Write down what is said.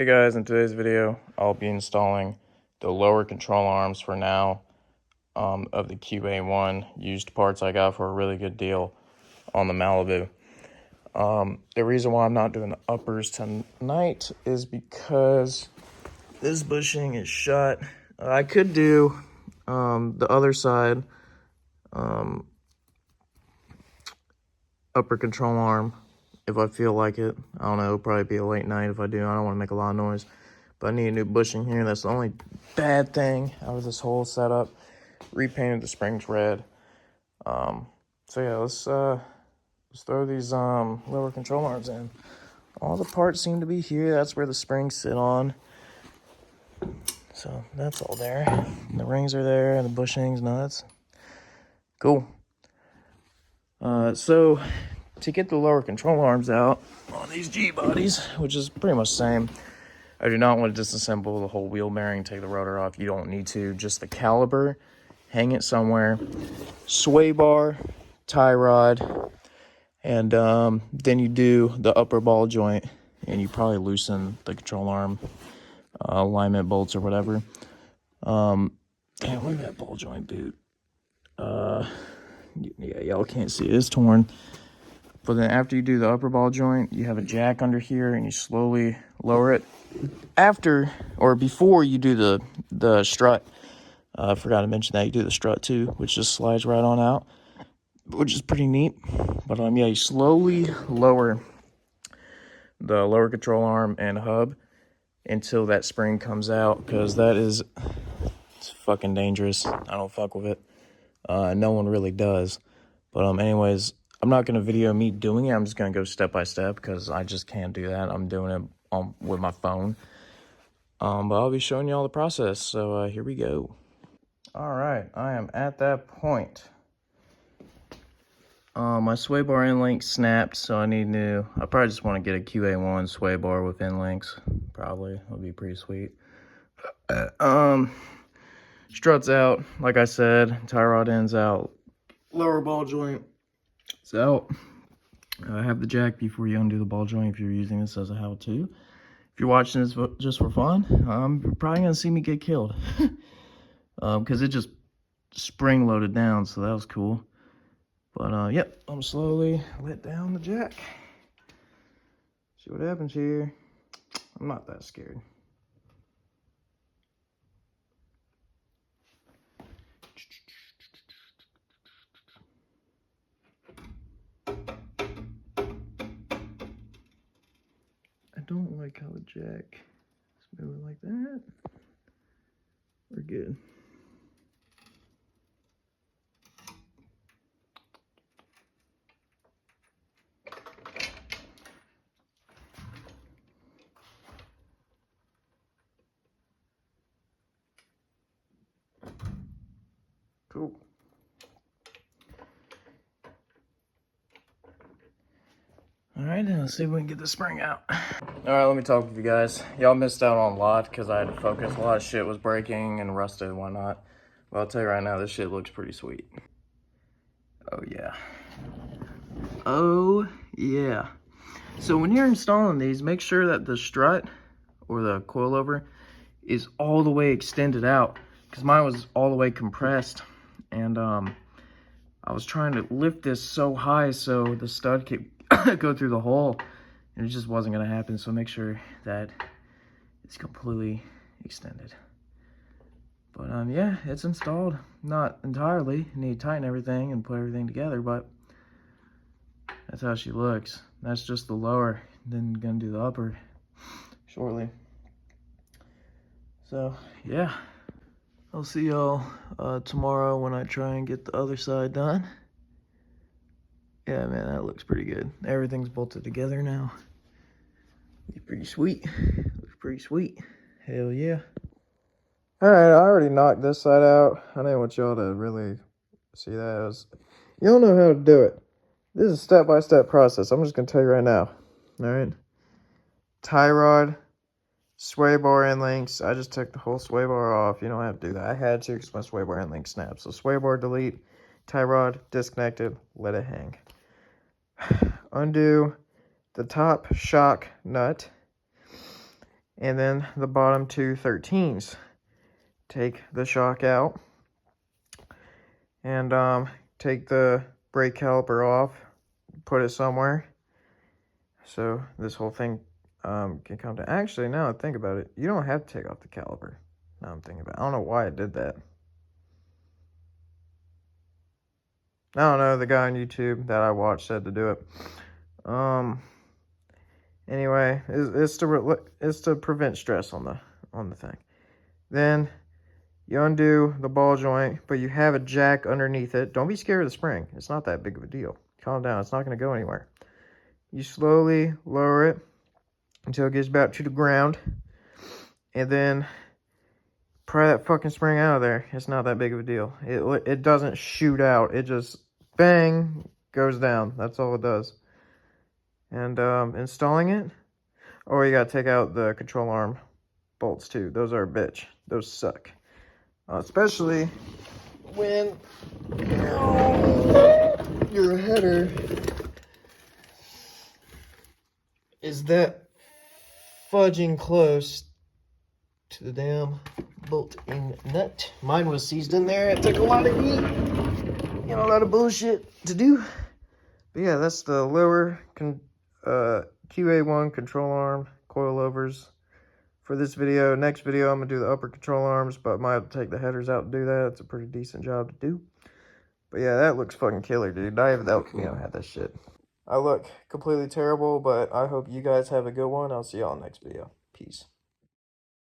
Hey guys, in today's video, I'll be installing the lower control arms for now of the QA1 used parts I got for a really good deal on the Malibu. The reason why I'm not doing the uppers tonight is because this bushing is shut. I could do the other side upper control arm if I feel like it. I don't know, it'll probably be a late night if I do. I don't want to make a lot of noise. But I need a new bushing here. That's the only bad thing out of this whole setup. Repainted the springs red. So yeah, let's throw these lower control arms in. All the parts seem to be here. That's where the springs sit on. So that's all there. And the rings are there and the bushings. No, that's cool. So to get the lower control arms out on these G bodies, which is pretty much the same, I do not want to disassemble the whole wheel bearing, take the rotor off. You don't need to. Just the caliper, hang it somewhere, sway bar, tie rod, and then you do the upper ball joint, and you probably loosen the control arm alignment bolts or whatever. Damn, look at that ball joint boot. Yeah, y'all can't see it. It's torn. But then after you do the upper ball joint, you have a jack under here, and you slowly lower it. After or before you do the strut, I forgot to mention that you do the strut too, which just slides right on out, which is pretty neat. But yeah, you slowly lower the lower control arm and hub until that spring comes out, because it's fucking dangerous. I don't fuck with it. No one really does. But anyways, I'm not gonna video me doing it. I'm just gonna go step by step because I just can't do that. I'm doing it with my phone. But I'll be showing you all the process. So here we go. All right, I am at that point. My sway bar end link snapped, so I probably just want to get a QA1 sway bar with end links. Probably, would be pretty sweet. Struts out, like I said, tie rod ends out, lower ball joint is out. I have the jack before you undo the ball joint if you're using this as a how-to. If you're watching this just for fun, you're probably gonna see me get killed. Because it just spring loaded down, so that was cool. But yep, I'm slowly let down the jack. See what happens here. I'm not that scared. I don't like how the jack is moving like that. We're good. Cool. All right, now let's see if we can get the spring out. All right, let me talk with you guys. Y'all missed out on a lot because I had to focus. A lot of shit was breaking and rusted and whatnot. But I'll tell you right now, this shit looks pretty sweet. Oh, yeah. Oh, yeah. So when you're installing these, make sure that the strut or the coilover is all the way extended out, because mine was all the way compressed. And I was trying to lift this so high so the stud could go through the hole, and it just wasn't going to happen. So make sure that it's completely extended. But yeah, it's installed. Not entirely. You need to tighten everything and put everything together, but that's how she looks. That's just the lower. Then gonna do the upper shortly. So yeah, I'll see y'all tomorrow when I try and get the other side done. Yeah, man, that looks pretty good. Everything's bolted together now. It's pretty sweet. Looks pretty sweet. Hell yeah. Alright, I already knocked this side out. I didn't want y'all to really see that. You don't know how to do it. This is a step-by-step process. I'm just going to tell you right now. Alright? Tie rod, sway bar end links. I just took the whole sway bar off. You don't have to do that. I had to because my sway bar end link snapped. So sway bar delete, tie rod disconnected, let it hang. Undo the top shock nut. And then the bottom two 13s. Take the shock out and take the brake caliper off, put it somewhere so this whole thing can come down. Actually, now I think about it, you don't have to take off the caliper. Now I'm thinking about it. I don't know why I did that. I don't know, the guy on YouTube that I watched said to do it. Anyway, it's to prevent stress on the thing. Then you undo the ball joint, but you have a jack underneath it. Don't be scared of the spring. It's not that big of a deal. Calm down. It's not going to go anywhere. You slowly lower it until it gets about to the ground. And then pry that fucking spring out of there. It's not that big of a deal. It doesn't shoot out. It just, bang, goes down. That's all it does. And installing it, oh, you got to take out the control arm bolts too. Those are a bitch. Those suck. Especially when your header is that fudging close to the damn bolt-in nut. Mine was seized in there. It took a lot of heat and a lot of bullshit to do. But yeah, that's the lower QA1 control arm coilovers for this video. Next video, I'm going to do the upper control arms, but I might have to take the headers out and do that. It's a pretty decent job to do. But yeah, that looks fucking killer, dude. I have had that shit. I look completely terrible, but I hope you guys have a good one. I'll see y'all in the next video. Peace.